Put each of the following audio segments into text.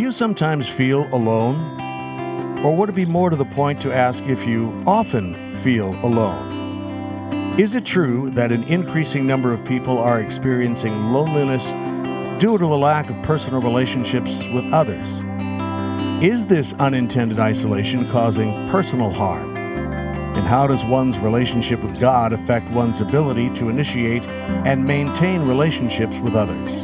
you sometimes feel alone? Or would it be more to the point to ask if you often feel alone? Is it true that an increasing number of people are experiencing loneliness due to a lack of personal relationships with others? Is this unintended isolation causing personal harm? And how does one's relationship with God affect one's ability to initiate and maintain relationships with others?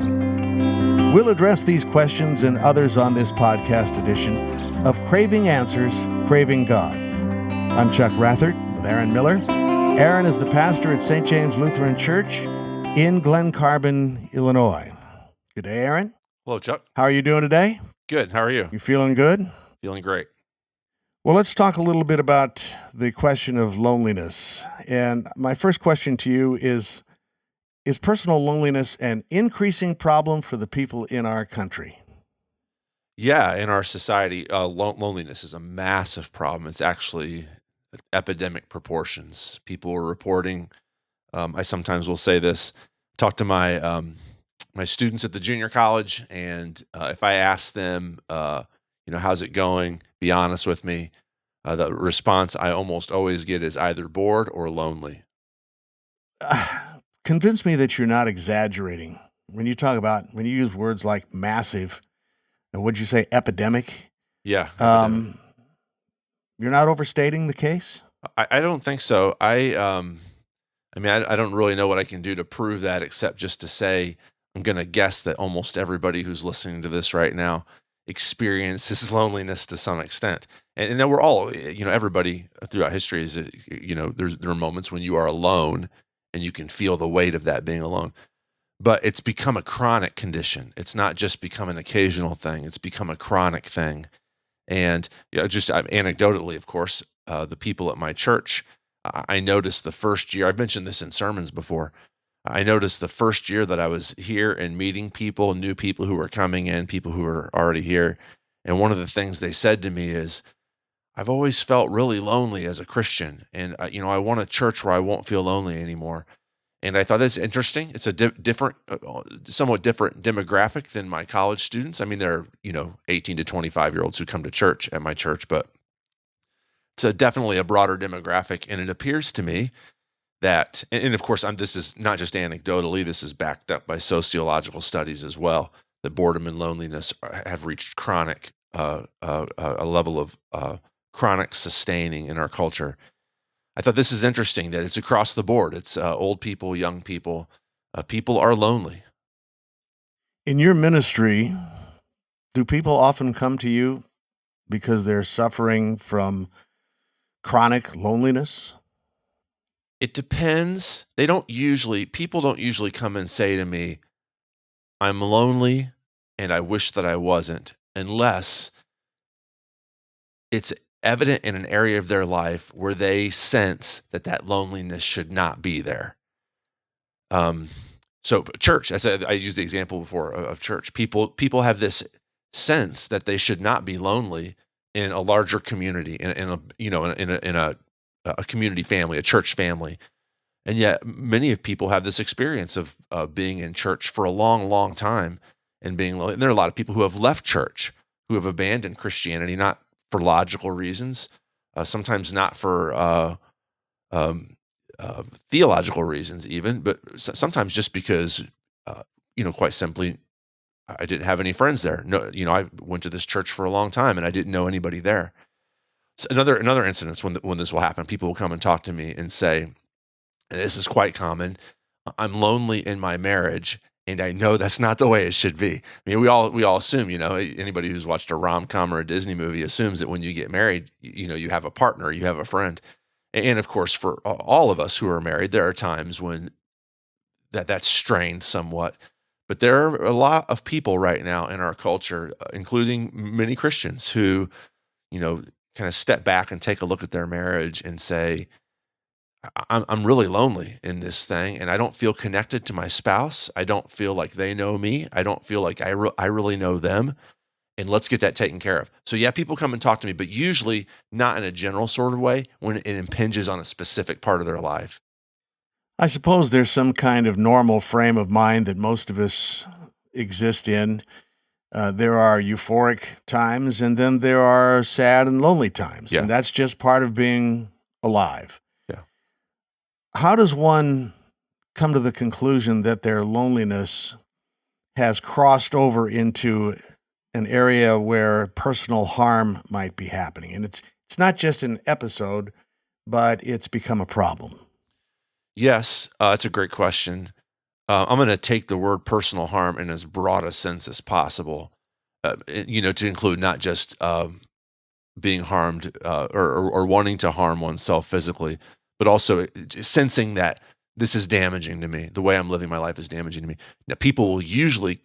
We'll address these questions and others on this podcast edition of Craving Answers, Craving God. I'm Chuck Rathert with Aaron Miller. Aaron is the pastor at St. James Lutheran Church in Glen Carbon, Illinois. Good day, Aaron. Hello, Chuck. How are you doing today? Good. How are you? You feeling good? Feeling great. Well, let's talk a little bit about the question of loneliness. And my first question to you is personal loneliness an increasing problem for the people in our country? Yeah, in our society, loneliness is a massive problem. It's actually epidemic proportions. People are reporting, I sometimes will say this, talk to my my students at the junior college, and if I ask them, how's it going, be honest with me, the response I almost always get is either bored or lonely. Convince me that you're not exaggerating. When you use words like massive, and would you say epidemic? Yeah. You're not overstating the case? I don't think so. I don't really know what I can do to prove that except just to say, I'm going to guess that almost everybody who's listening to this right now experiences loneliness to some extent. And then we're all, everybody throughout history is, there are moments when you are alone and you can feel the weight of that being alone. But it's become a chronic condition. It's not just become an occasional thing. It's become a chronic thing. And just anecdotally, of course, the people at my church, I noticed the first year, I've mentioned this in sermons before, I noticed the first year that I was here and meeting people, new people who were coming in, people who were already here. And one of the things they said to me is, I've always felt really lonely as a Christian. And, I want a church where I won't feel lonely anymore. And I thought that's interesting. It's a different, somewhat different demographic than my college students. I mean, there are, 18 to 25-year-olds who come to church at my church, but it's definitely a broader demographic. And it appears to me that, and of course, this is not just anecdotally, this is backed up by sociological studies as well, that boredom and loneliness have reached chronic, a level of chronic sustaining in our culture. I thought this is interesting that it's across the board. It's old people, young people. People are lonely. In your ministry, do people often come to you because they're suffering from chronic loneliness? It depends. People don't usually come and say to me, I'm lonely and I wish that I wasn't, unless it's evident in an area of their life where they sense that loneliness should not be there. So church, I used the example before of church. People have this sense that they should not be lonely in a larger community, in a community family, a church family. And yet many of people have this experience of being in church for a long, long time and being lonely. And there are a lot of people who have left church, who have abandoned Christianity, not for logical reasons, sometimes not for theological reasons even, but sometimes just because, quite simply, I didn't have any friends there. No, I went to this church for a long time and I didn't know anybody there. So another incident when this will happen, people will come and talk to me and say, and this is quite common, I'm lonely in my marriage, and I know that's not the way it should be. I mean, we all assume, anybody who's watched a rom-com or a Disney movie assumes that when you get married, you have a partner, you have a friend. And of course, for all of us who are married, there are times when that's strained somewhat. But there are a lot of people right now in our culture, including many Christians, who, kind of step back and take a look at their marriage and say, I'm really lonely in this thing, and I don't feel connected to my spouse. I don't feel like they know me. I don't feel like I really know them, and let's get that taken care of. So yeah, people come and talk to me, but usually not in a general sort of way when it impinges on a specific part of their life. I suppose there's some kind of normal frame of mind that most of us exist in. There are euphoric times, and then there are sad and lonely times. Yeah. And that's just part of being alive. Yeah. How does one come to the conclusion that their loneliness has crossed over into an area where personal harm might be happening? And it's not just an episode, but it's become a problem. Yes, it's a great question. I'm going to take the word personal harm in as broad a sense as possible, to include not just being harmed or wanting to harm oneself physically, but also sensing that this is damaging to me. The way I'm living my life is damaging to me. Now, people will usually,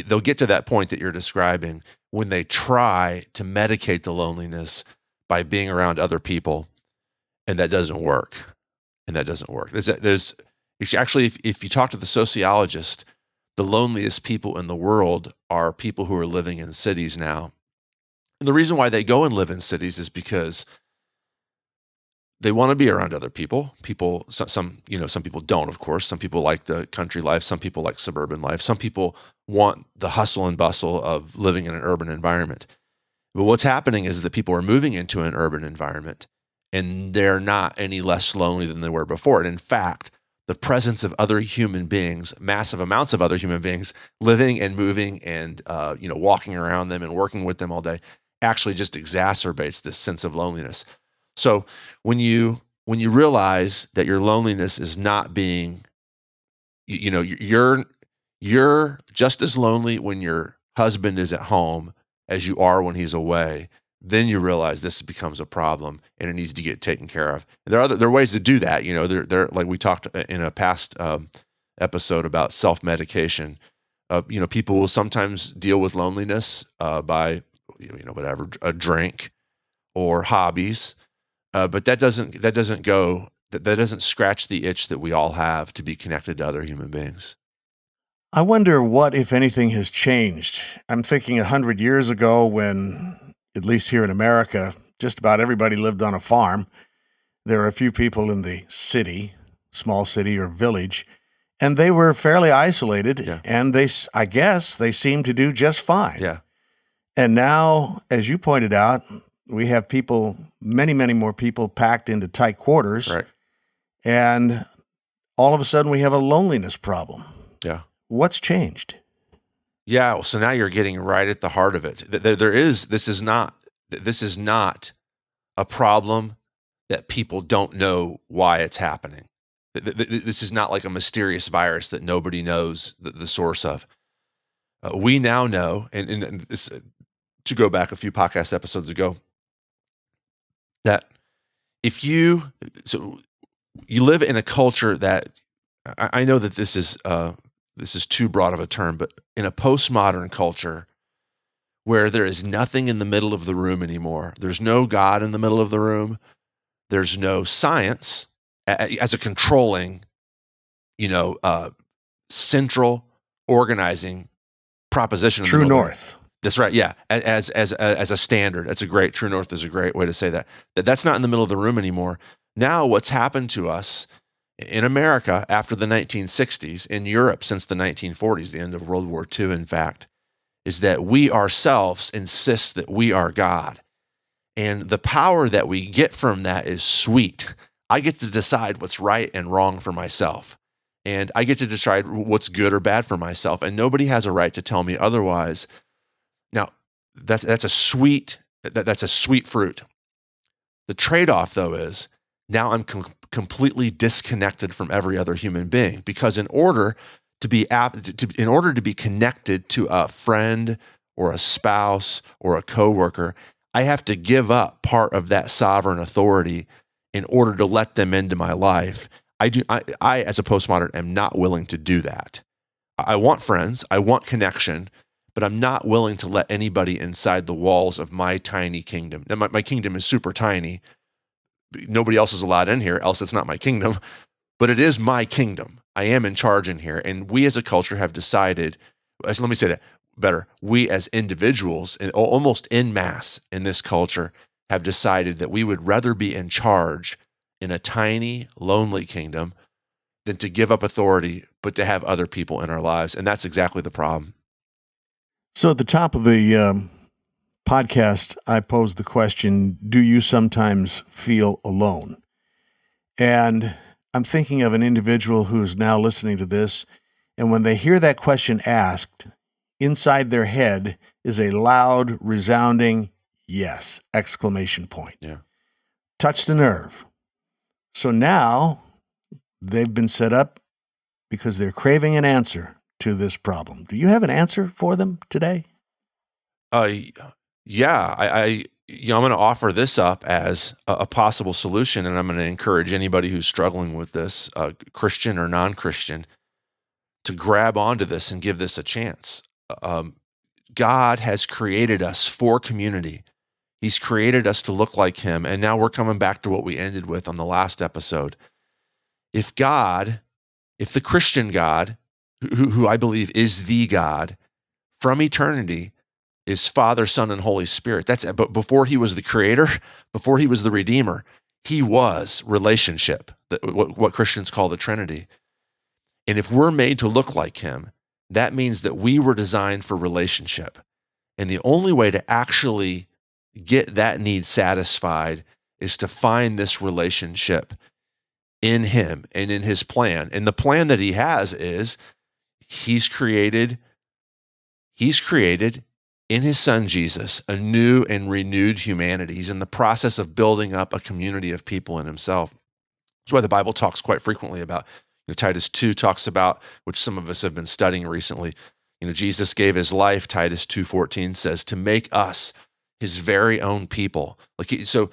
they'll get to that point that you're describing when they try to medicate the loneliness by being around other people, and that doesn't work. There's actually, if you talk to the sociologist, the loneliest people in the world are people who are living in cities now. And the reason why they go and live in cities is because they want to be around other people. Some people don't, of course. Some people like the country life. Some people like suburban life. Some people want the hustle and bustle of living in an urban environment. But what's happening is that people are moving into an urban environment, and they're not any less lonely than they were before. And in fact, the presence of other human beings, massive amounts of other human beings living and moving and walking around them and working with them all day, actually just exacerbates this sense of loneliness. So when you realize that your loneliness is not being, you're just as lonely when your husband is at home as you are when he's away, then you realize this becomes a problem and it needs to get taken care of. And there are ways to do that. There like we talked in a past episode about self-medication. People will sometimes deal with loneliness by whatever, a drink or hobbies. But that doesn't scratch the itch that we all have to be connected to other human beings. I wonder what, if anything, has changed. I'm thinking 100 years ago when, at least here in America, just about everybody lived on a farm. There were a few people in the city, small city or village, and they were fairly isolated. Yeah. And I guess they seemed to do just fine. Yeah. And now, as you pointed out, we have people, many, many more people packed into tight quarters. Right. And all of a sudden we have a loneliness problem. Yeah. What's changed? Yeah. Well, so now you're getting right at the heart of it. This is not a problem that people don't know why it's happening. This is not like a mysterious virus that nobody knows the source of. We now know, and this, to go back a few podcast episodes ago, that if you live in a culture that, I know that this is too broad of a term, but in a postmodern culture where there is nothing in the middle of the room anymore, there's no God in the middle of the room, there's no science as a controlling, central organizing proposition. True north. That's right. Yeah. As a standard, that's a great, true north is a great way to say that. That's not in the middle of the room anymore. Now what's happened to us in America after the 1960s, in Europe since the 1940s, the end of World War II, in fact, is that we ourselves insist that we are God. And the power that we get from that is sweet. I get to decide what's right and wrong for myself. And I get to decide what's good or bad for myself. And nobody has a right to tell me otherwise. Now, that's a sweet fruit. The trade-off, though, is now I'm completely disconnected from every other human being, because in order to be connected to a friend or a spouse or a coworker, I have to give up part of that sovereign authority in order to let them into my life. I as a postmodern am not willing to do that. I want friends, I want connection, but I'm not willing to let anybody inside the walls of my tiny kingdom. Now, my kingdom is super tiny. Nobody else is allowed in here, else it's not my kingdom. But it is my kingdom. I am in charge in here. And we as a culture have decided, let me say that better, we as individuals, and almost en masse in this culture, have decided that we would rather be in charge in a tiny, lonely kingdom than to give up authority, but to have other people in our lives. And that's exactly the problem. So at the top of the podcast, I posed the question, do you sometimes feel alone? And I'm thinking of an individual who's now listening to this, and when they hear that question asked, inside their head is a loud, resounding yes, exclamation point. Yeah. Touched a nerve. So now they've been set up because they're craving an answer to this problem. Do you have an answer for them today? Yeah, I'm going to offer this up as a possible solution, and I'm going to encourage anybody who's struggling with this, Christian or non-Christian, to grab onto this and give this a chance. God has created us for community. He's created us to look like him, and now we're coming back to what we ended with on the last episode. If the Christian God, who I believe is the God from eternity, is Father, Son, and Holy Spirit. But before he was the creator, before he was the redeemer, he was relationship, what Christians call the Trinity. And if we're made to look like him, that means that we were designed for relationship. And the only way to actually get that need satisfied is to find this relationship in him and in his plan. And the plan that he has is he's created in his son Jesus a new and renewed humanity. He's in the process of building up a community of people in himself. That's why the Bible talks quite frequently about, Titus 2 talks about, which some of us have been studying recently, Jesus gave his life, Titus 2:14 says, to make us his very own people. So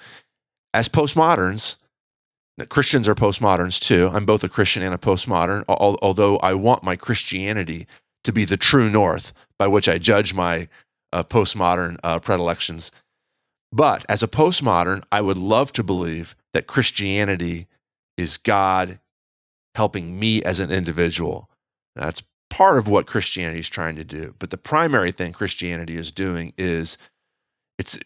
as postmoderns, Christians are postmoderns too. I'm both a Christian and a postmodern, although I want my Christianity to be the true north by which I judge my postmodern predilections. But as a postmodern, I would love to believe that Christianity is God helping me as an individual. That's part of what Christianity is trying to do. But the primary thing Christianity is doing is it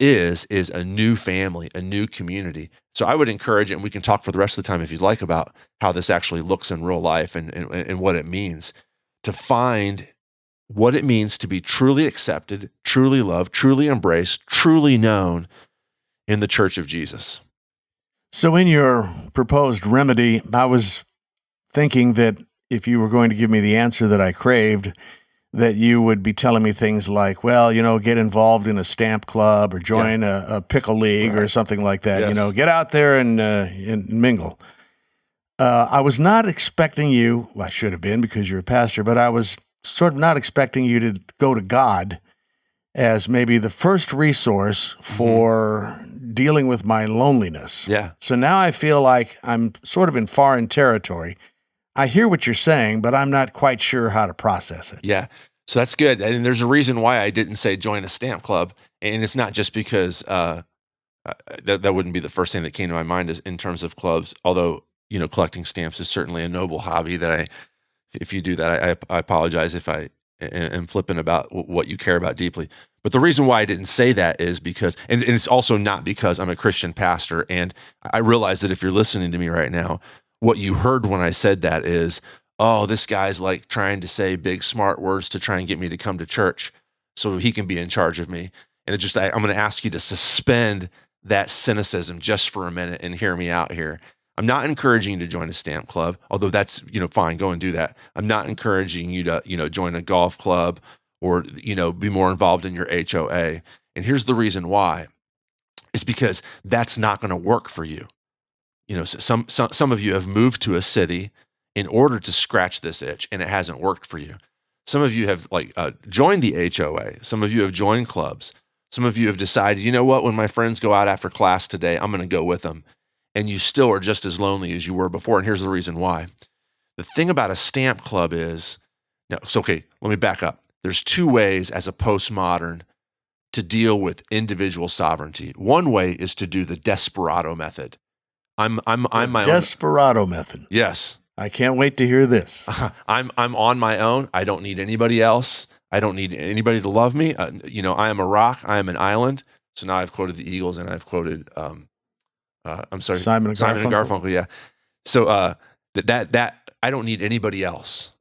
is a new family, a new community. So I would encourage it, and we can talk for the rest of the time if you'd like about how this actually looks in real life and what it means, to find what it means to be truly accepted, truly loved, truly embraced, truly known in the Church of Jesus. So in your proposed remedy, I was thinking that if you were going to give me the answer that I craved, that you would be telling me things like, well, get involved in a stamp club or join a pickle league or something like that. Yes. Get out there and mingle. I was not expecting you, well, I should have been because you're a pastor, but I was sort of not expecting you to go to God as maybe the first resource for dealing with my loneliness. Yeah. So now I feel like I'm sort of in foreign territory. I hear what you're saying, but I'm not quite sure how to process it. Yeah. So that's good. And there's a reason why I didn't say join a stamp club. And it's not just because that wouldn't be the first thing that came to my mind is in terms of clubs, although, collecting stamps is certainly a noble hobby that if you do that, I apologize if I am flippant about what you care about deeply. But the reason why I didn't say that is because, and it's also not because I'm a Christian pastor. And I realize that if you're listening to me right now, what you heard when I said that is, oh, this guy's like trying to say big, smart words to try and get me to come to church so he can be in charge of me. And I'm going to ask you to suspend that cynicism just for a minute and hear me out here. I'm not encouraging you to join a stamp club, although that's, fine, go and do that. I'm not encouraging you to, join a golf club or, be more involved in your HOA. And here's the reason why. It's because that's not going to work for you. Some of you have moved to a city in order to scratch this itch, and it hasn't worked for you. Some of you have joined the HOA. Some of you have joined clubs. Some of you have decided, you know what, when my friends go out after class today, I'm going to go with them. And you still are just as lonely as you were before. And here's the reason why. The thing about a stamp club is, let me back up. There's two ways as a postmodern to deal with individual sovereignty. One way is to do the desperado method. I'm my desperado method. Yes. I can't wait to hear this. I'm on my own. I don't need anybody else. I don't need anybody to love me. I am a rock. I am an island. So now I've quoted the Eagles and I've quoted, Simon and Garfunkel. Yeah. So that I don't need anybody else.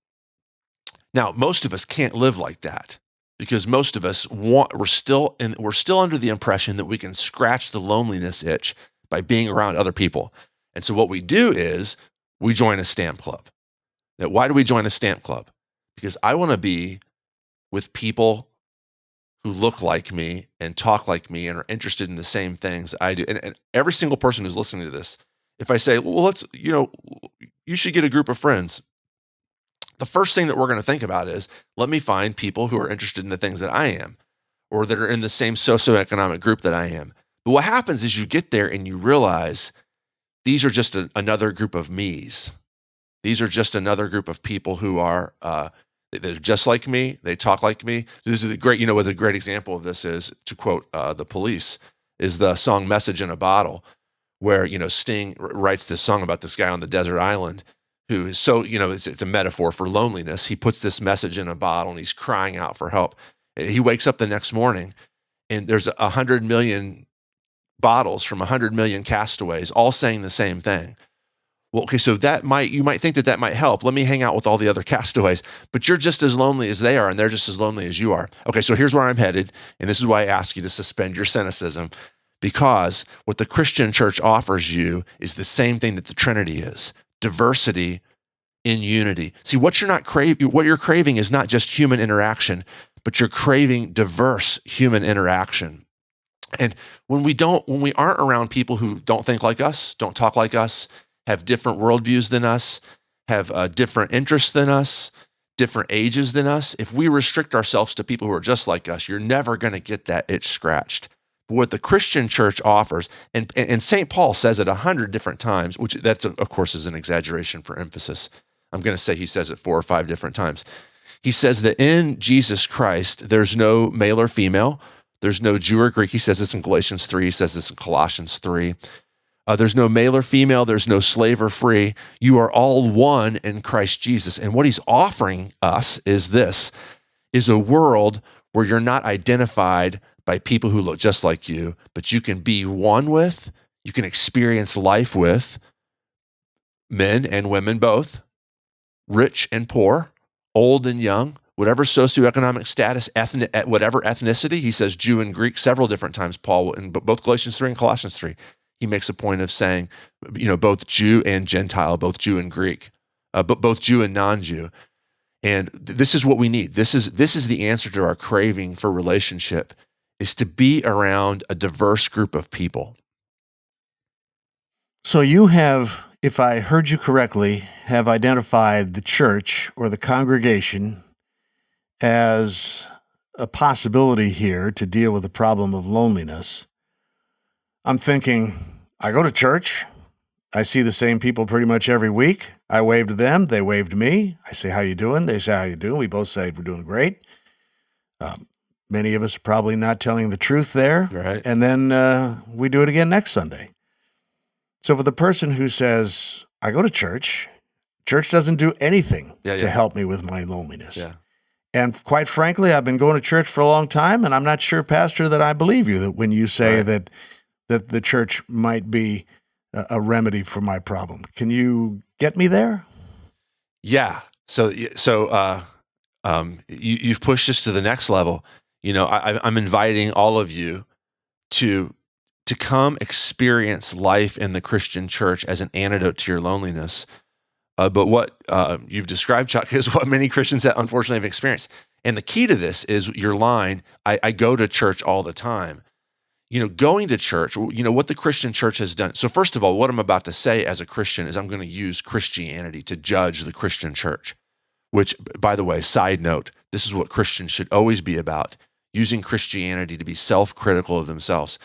Now, most of us can't live like that. because most of us we're still under the impression that we can scratch the loneliness itch by being around other people. And so what we do is we join a stamp club. Now, why do we join a stamp club? Because I want to be with people who look like me and talk like me and are interested in the same things I do. And every single person who's listening to this, if I say, well, you should get a group of friends, the first thing that we're going to think about is, let me find people who are interested in the things that I am, or that are in the same socioeconomic group that I am. But what happens is you get there and you realize these are just another group of me's. These are just another group of people who are, they're just like me. They talk like me. This is what a great example of this is, to quote the Police, is the song Message in a Bottle, where, Sting writes this song about this guy on the desert island who is so, it's a metaphor for loneliness. He puts this message in a bottle and he's crying out for help. He wakes up the next morning and there's 100 million bottles from 100 million castaways all saying the same thing. Well, okay, so you might think that might help. Let me hang out with all the other castaways, but you're just as lonely as they are, and they're just as lonely as you are. Okay, so here's where I'm headed, and this is why I ask you to suspend your cynicism, because what the Christian church offers you is the same thing that the Trinity is: diversity in unity. See, what you're craving is not just human interaction, but you're craving diverse human interaction. And when we aren't around people who don't think like us, don't talk like us, have different worldviews than us, have different interests than us, different ages than us, if we restrict ourselves to people who are just like us, you're never going to get that itch scratched. But what the Christian church offers, and St. Paul says it 100 different times, which that's, of course, is an exaggeration for emphasis. I'm going to say he says it 4 or 5 different times. He says that in Jesus Christ, there's no male or female, there's no Jew or Greek. He says this in Galatians 3, he says this in Colossians 3. There's no male or female, there's no slave or free. You are all one in Christ Jesus. And what he's offering us is a world where you're not identified by people who look just like you, but you can be one with, you can experience life with men and women both, rich and poor, old and young, whatever socioeconomic status, whatever ethnicity. He says Jew and Greek several different times, Paul, in both Galatians 3 and Colossians 3. He makes a point of saying, both Jew and Gentile, both Jew and Greek, but both Jew and non-Jew. And this is what we need. This is the answer to our craving for relationship, is to be around a diverse group of people. So you have, if I heard you correctly, have identified the church or the congregation as a possibility here to deal with the problem of loneliness. I'm thinking, I go to church, I see the same people pretty much every week. I wave to them, they wave to me. I say, how you doing? They say, how you doing? We both say, we're doing great. Many of us are probably not telling the truth there. Right. And then we do it again next Sunday. So for the person who says, I go to church doesn't do anything to help me with my loneliness. Yeah. And quite frankly, I've been going to church for a long time, and I'm not sure, Pastor, that I believe you, that when you say that the church might be a remedy for my problem. Can you get me there? Yeah. So you've pushed us to the next level. I'm inviting all of you to come experience life in the Christian church as an antidote to your loneliness. But what you've described, Chuck, is what many Christians that unfortunately have experienced. And the key to this is your line, I go to church all the time. Going to church, what the Christian church has done. So first of all, what I'm about to say as a Christian is I'm going to use Christianity to judge the Christian church, which, by the way, side note, this is what Christians should always be about, using Christianity to be self-critical of themselves.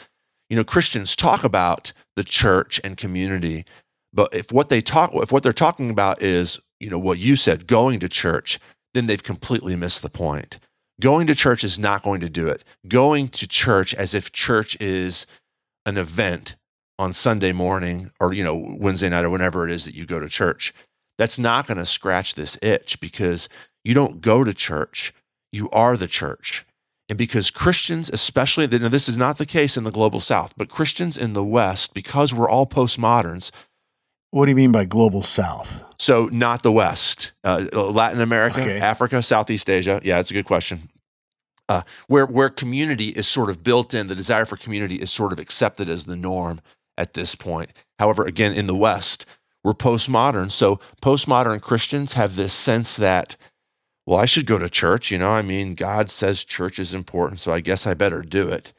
Christians talk about the church and community, but if what they're talking about is, what you said, going to church, then they've completely missed the point. Going to church is not going to do it. Going to church as if church is an event on Sunday morning or, Wednesday night or whenever it is that you go to church, that's not going to scratch this itch, because you don't go to church, you are the church. And because Christians, especially, now this is not the case in the global South, but Christians in the West, because we're all postmoderns. What do you mean by global South? So not the West, Latin America, Okay. Africa, Southeast Asia. Yeah, it's a good question. where community is sort of built in, the desire for community is sort of accepted as the norm at this point. However, again, in the West, we're postmodern. So postmodern Christians have this sense that, well, I should go to church. I mean, God says church is important, so I guess I better do it.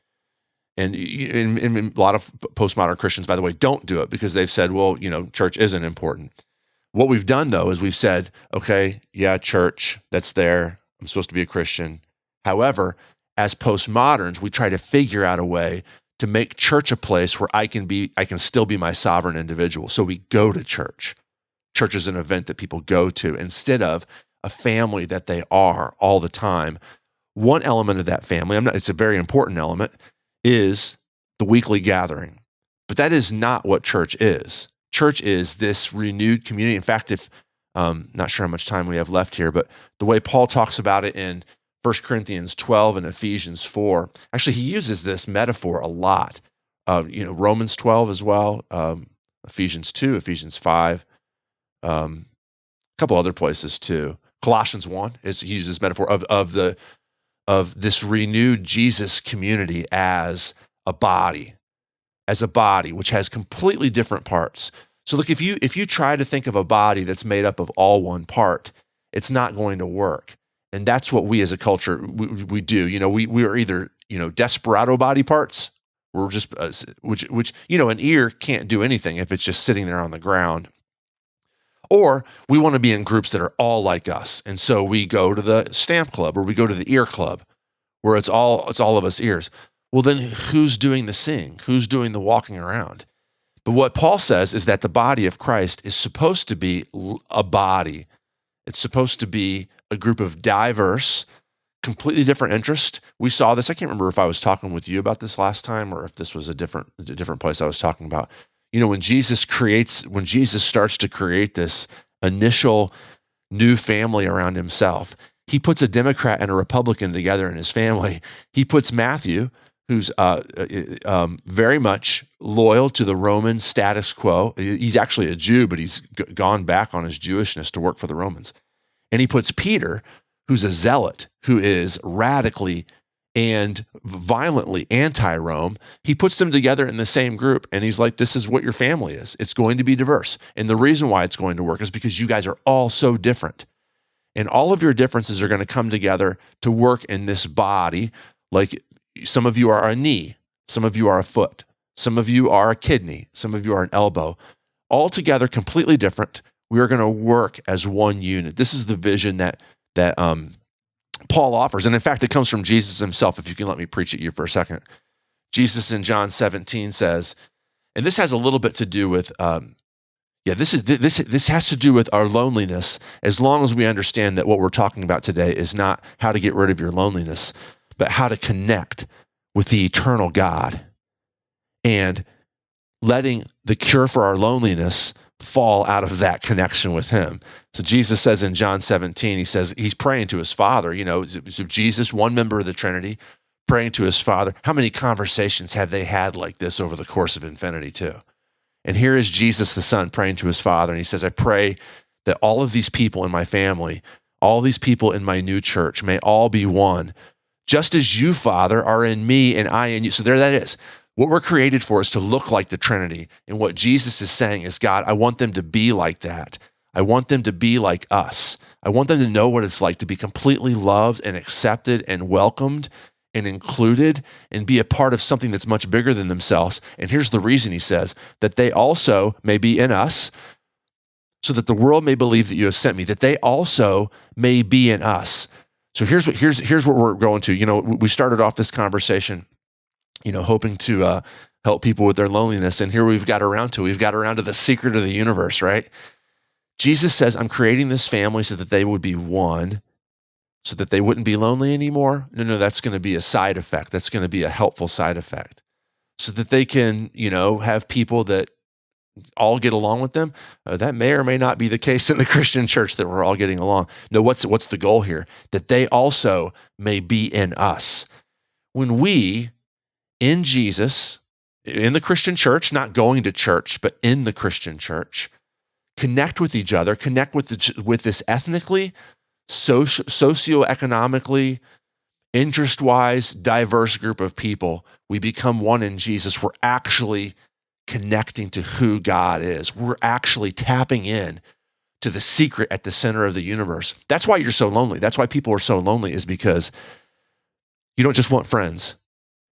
And a lot of postmodern Christians, by the way, don't do it because they've said, well, church isn't important. What we've done, though, is we've said, okay, yeah, church, that's there. I'm supposed to be a Christian. However, as postmoderns, we try to figure out a way to make church a place where I can still be my sovereign individual. So we go to church. Church is an event that people go to instead of a family that they are all the time. One element of that family, it's a very important element, is the weekly gathering. But that is not what church is. Church is this renewed community. In fact, if not sure how much time we have left here, but the way Paul talks about it in 1 Corinthians 12 and Ephesians 4, actually he uses this metaphor a lot. Romans 12 as well, Ephesians 2, Ephesians 5, a couple other places too. Colossians 1 he uses metaphor of this renewed Jesus community as a body, which has completely different parts. So look, if you try to think of a body that's made up of all one part, it's not going to work. And that's what we as a culture, we do. We are either, desperado body parts. We're just, which an ear can't do anything if it's just sitting there on the ground. Or we want to be in groups that are all like us. And so we go to the stamp club or we go to the ear club where it's all of us ears. Well, then who's doing the sing? Who's doing the walking around? But what Paul says is that the body of Christ is supposed to be a body. It's supposed to be a group of diverse, completely different interests. We saw this. I can't remember if I was talking with you about this last time or if this was a different place I was talking about. When Jesus starts to create this initial new family around himself, he puts a Democrat and a Republican together in his family. He puts Matthew, who's very much loyal to the Roman status quo. He's actually a Jew, but he's gone back on his Jewishness to work for the Romans. And he puts Peter, who's a zealot, who is radically and violently anti-Rome. He puts them together in the same group, and he's like, this is what your family is. It's going to be diverse. And the reason why it's going to work is because you guys are all so different. And all of your differences are going to come together to work in this body. Like some of you are a knee, some of you are a foot, some of you are a kidney, some of you are an elbow. All together, completely different. We are going to work as one unit. This is the vision that Paul offers. And in fact, it comes from Jesus himself, if you can let me preach at you for a second. Jesus in John 17 says, and this has a little bit to do with, this has to do with our loneliness, as long as we understand that what we're talking about today is not how to get rid of your loneliness, but how to connect with the eternal God and letting the cure for our loneliness fall out of that connection with him. So Jesus says in John 17, he says he's praying to his Father. So Jesus, one member of the Trinity, praying to his Father. How many conversations have they had like this over the course of infinity too? And here is Jesus the Son praying to his Father, and he says, I pray that all of these people in my family, all these people in my new church may all be one, just as you, Father, are in me and I in you. So there that is. What we're created for is to look like the Trinity. And what Jesus is saying is, God, I want them to be like that. I want them to be like us. I want them to know what it's like to be completely loved and accepted and welcomed and included and be a part of something that's much bigger than themselves. And here's the reason, he says, that they also may be in us, so that the world may believe that you have sent me, that they also may be in us. So here's what we're going to. We started off this conversation hoping to help people with their loneliness. And here we've got around to the secret of the universe, right? Jesus says, I'm creating this family so that they would be one, so that they wouldn't be lonely anymore. No, that's going to be a side effect. That's going to be a helpful side effect. So that they can, have people that all get along with them. That may or may not be the case in the Christian church, that we're all getting along. No, what's the goal here? That they also may be in us. When we, in Jesus, in the Christian church, not going to church, but in the Christian church, connect with each other, connect with this ethnically, socioeconomically, interest-wise, diverse group of people, we become one in Jesus, we're actually connecting to who God is. We're actually tapping in to the secret at the center of the universe. That's why you're so lonely. That's why people are so lonely, is because you don't just want friends.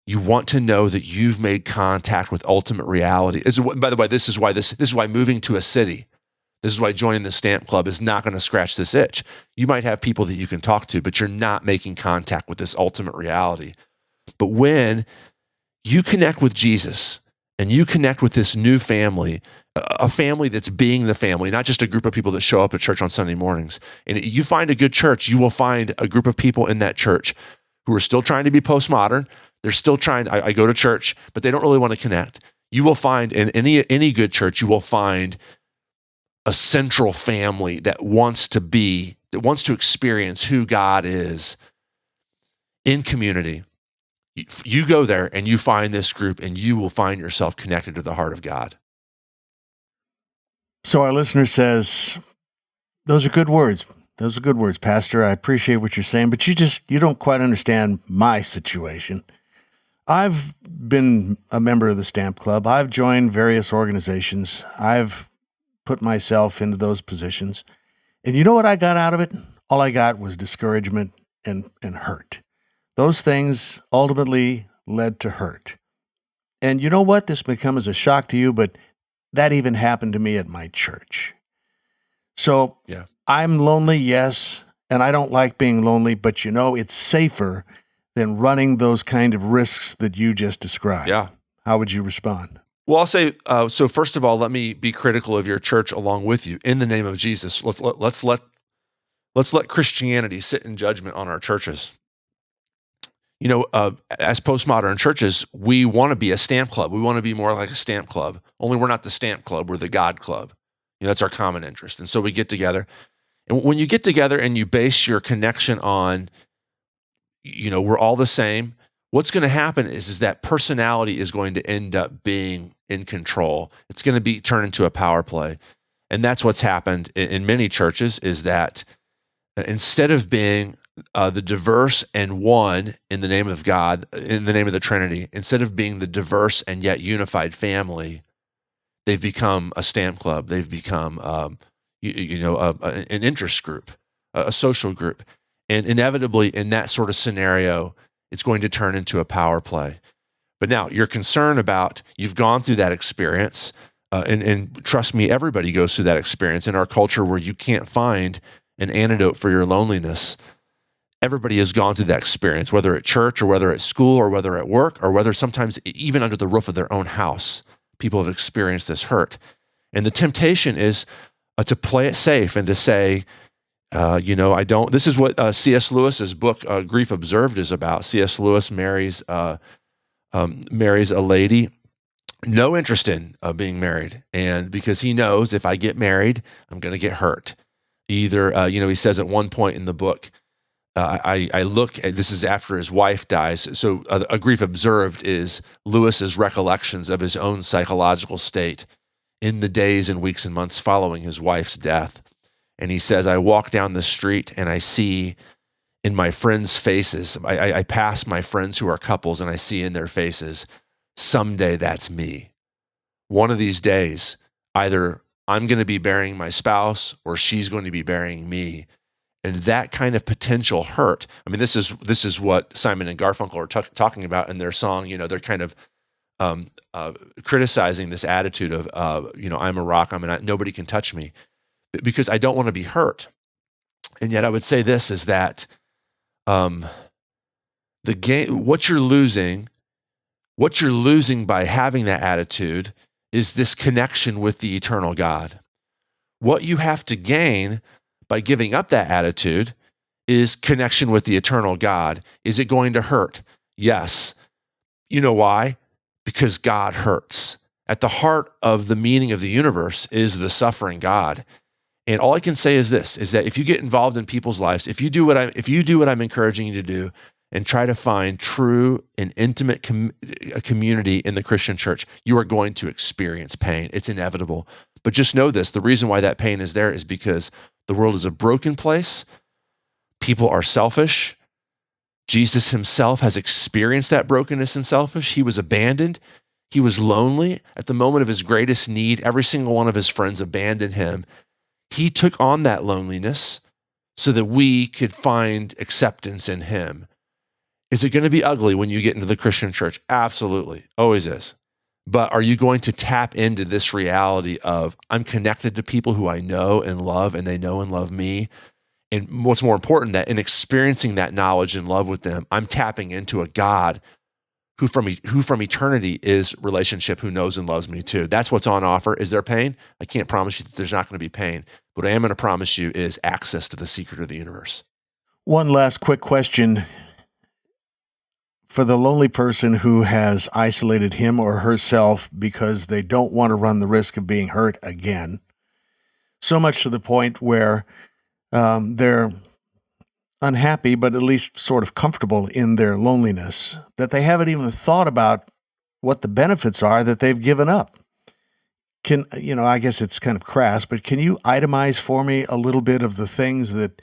You want to know that you've made contact with ultimate reality. By the way, this is why moving to a city, this is why joining the Stamp Club is not going to scratch this itch. You might have people that you can talk to, but you're not making contact with this ultimate reality. But when you connect with Jesus and you connect with this new family, a family that's being the family, not just a group of people that show up at church on Sunday mornings, and you find a good church, you will find a group of people in that church who are still trying to be postmodern. They're still trying, I go to church, but they don't really want to connect. You will find in any good church, you will find a central family that wants to experience who God is in community. You go there and you find this group and you will find yourself connected to the heart of God. So our listener says, those are good words. Those are good words, Pastor. I appreciate what you're saying, but you don't quite understand my situation. I've been a member of the Stamp Club. I've joined various organizations. I've put myself into those positions. And you know what I got out of it? All I got was discouragement and hurt. Those things ultimately led to hurt. And you know what? This may come as a shock to you, but that even happened to me at my church. So yeah. I'm lonely, yes, and I don't like being lonely, but it's safer than running those kind of risks that you just described. Yeah. How would you respond? Well, I'll say, so first of all, let me be critical of your church along with you. In the name of Jesus, let's let Christianity sit in judgment on our churches. As postmodern churches, we want to be a Stamp Club. We want to be more like a Stamp Club, only we're not the Stamp Club, we're the God Club. That's our common interest. And so we get together. And when you get together and you base your connection on, we're all the same, what's going to happen is that personality is going to end up being in control. It's going to be turned into a power play. And that's what's happened in many churches, is that instead of being the diverse and one in the name of God, in the name of the Trinity, instead of being the diverse and yet unified family, they've become a Stamp Club. They've become, an interest group, a social group. And inevitably, in that sort of scenario, it's going to turn into a power play. But now, you're concerned about, you've gone through that experience, and trust me, everybody goes through that experience in our culture where you can't find an antidote for your loneliness. Everybody has gone through that experience, whether at church or whether at school or whether at work or whether sometimes even under the roof of their own house, people have experienced this hurt. And the temptation is to play it safe and to say, I don't. This is what C.S. Lewis's book, Grief Observed, is about. C.S. Lewis marries a lady, no interest in being married. And because he knows, if I get married, I'm going to get hurt. Either, he says at one point in the book, I look at, this is after his wife dies. So a grief observed is Lewis's recollections of his own psychological state in the days and weeks and months following his wife's death. And he says, I walk down the street and I see in my friends' faces, I pass my friends who are couples and I see in their faces, someday that's me. One of these days, either I'm going to be burying my spouse or she's going to be burying me. And that kind of potential hurt. I mean, this is what Simon and Garfunkel are talking about in their song. They're kind of criticizing this attitude of, I'm a rock, nobody can touch me, because I don't want to be hurt. And yet I would say this is that the game, what you're losing by having that attitude is this connection with the eternal God. What you have to gain by giving up that attitude is connection with the eternal God. Is it going to hurt? Yes. You know why? Because God hurts. At the heart of the meaning of the universe is the suffering God. And all I can say is this, is that if you get involved in people's lives, if you do what I'm encouraging you to do and try to find true and intimate community in the Christian church, you are going to experience pain. It's inevitable. But just know this, the reason why that pain is there is because the world is a broken place. People are selfish. Jesus himself has experienced that brokenness and selfish. He was abandoned. He was lonely at the moment of his greatest need. Every single one of his friends abandoned him. He took on that loneliness so that we could find acceptance in him. Is it going to be ugly when you get into the Christian church? Absolutely. Always is. But are you going to tap into this reality of I'm connected to people who I know and love, and they know and love me? And what's more important, that in experiencing that knowledge and love with them, I'm tapping into a God who from eternity is relationship, who knows and loves me too. That's what's on offer. Is there pain? I can't promise you that there's not going to be pain. What I am going to promise you is access to the secret of the universe. One last quick question. For the lonely person who has isolated him or herself because they don't want to run the risk of being hurt again, so much to the point where they're unhappy, but at least sort of comfortable in their loneliness, that they haven't even thought about what the benefits are that they've given up. I guess it's kind of crass, but can you itemize for me a little bit of the things that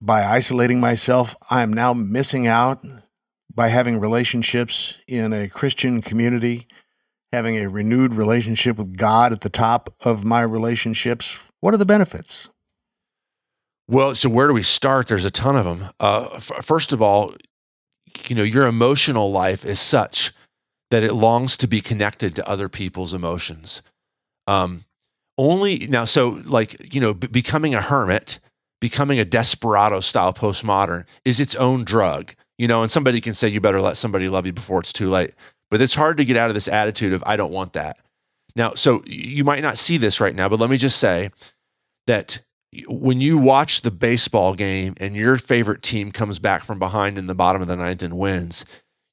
by isolating myself, I'm now missing out by having relationships in a Christian community, having a renewed relationship with God at the top of my relationships? What are the benefits? Well, so where do we start? There's a ton of them. First of all, your emotional life is such that it longs to be connected to other people's emotions. Becoming a hermit, becoming a desperado style postmodern is its own drug. And somebody can say you better let somebody love you before it's too late. But it's hard to get out of this attitude of I don't want that. Now, so you might not see this right now, but let me just say that when you watch the baseball game and your favorite team comes back from behind in the bottom of the ninth and wins,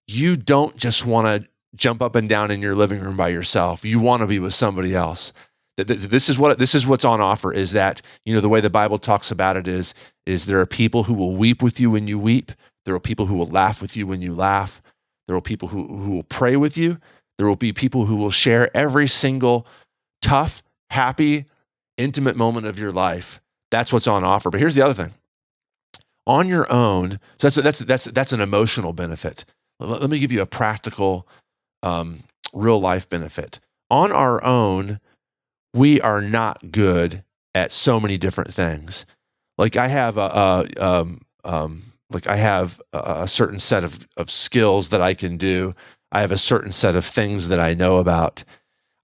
you don't just want to jump up and down in your living room by yourself. You want to be with somebody else. This is what's on offer, is that, the way the Bible talks about it is there are people who will weep with you when you weep. There are people who will laugh with you when you laugh. There are people who will pray with you. There will be people who will share every single tough, happy, intimate moment of your life. That's what's on offer. But here's the other thing. On your own, so that's an emotional benefit. Let me give you a practical, real life benefit. On our own, we are not good at so many different things. Like I have a certain set of skills that I can do. I have a certain set of things that I know about.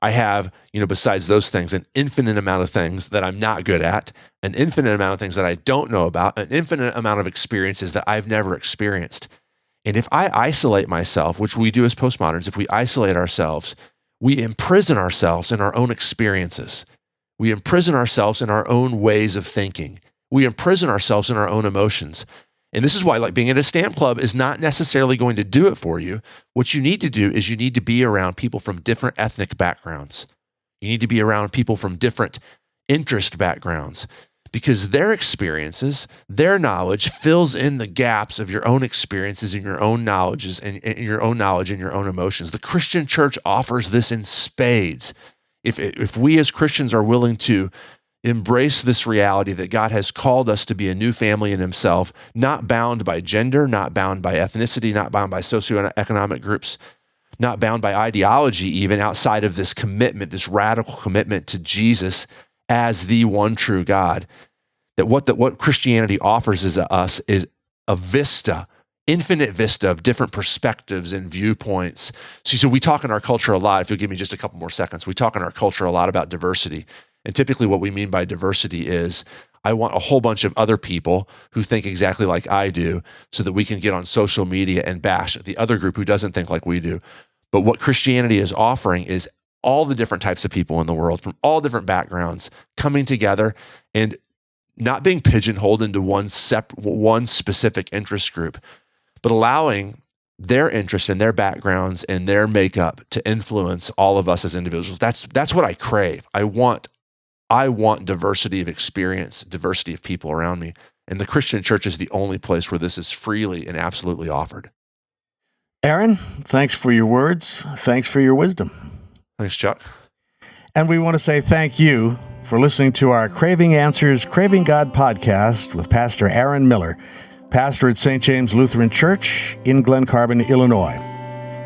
I have, besides those things, an infinite amount of things that I'm not good at, an infinite amount of things that I don't know about, an infinite amount of experiences that I've never experienced. And if I isolate myself, which we do as postmoderns, if we isolate ourselves, we imprison ourselves in our own experiences. We imprison ourselves in our own ways of thinking. We imprison ourselves in our own emotions. And this is why, being at a stamp club is not necessarily going to do it for you. What you need to do is you need to be around people from different ethnic backgrounds. You need to be around people from different interest backgrounds, because their experiences, their knowledge fills in the gaps of your own experiences and your own knowledges and your own knowledge and your own emotions. The Christian church offers this in spades. If we as Christians are willing to embrace this reality that God has called us to be a new family in himself, not bound by gender, not bound by ethnicity, not bound by socioeconomic groups, not bound by ideology, even outside of this commitment, this radical commitment to Jesus as the one true God, that what Christianity offers us is a vista, infinite vista of different perspectives and viewpoints. So we talk in our culture a lot, if you'll give me just a couple more seconds, we talk in our culture a lot about diversity. And typically what we mean by diversity is I want a whole bunch of other people who think exactly like I do so that we can get on social media and bash the other group who doesn't think like we do. But what Christianity is offering is all the different types of people in the world from all different backgrounds coming together and not being pigeonholed into one specific interest group, but allowing their interests and their backgrounds and their makeup to influence all of us as individuals. That's what I crave. I want diversity of experience, diversity of people around me. And the Christian church is the only place where this is freely and absolutely offered. Aaron, thanks for your words. Thanks for your wisdom. Thanks, Chuck. And we want to say thank you for listening to our Craving Answers, Craving God podcast with Pastor Aaron Miller, pastor at St. James Lutheran Church in Glen Carbon, Illinois.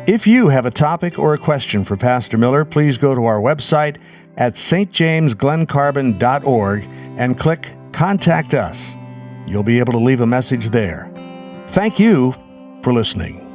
If you have a topic or a question for Pastor Miller, please go to our website at stjamesglencarbon.org and click Contact Us. You'll be able to leave a message there. Thank you for listening.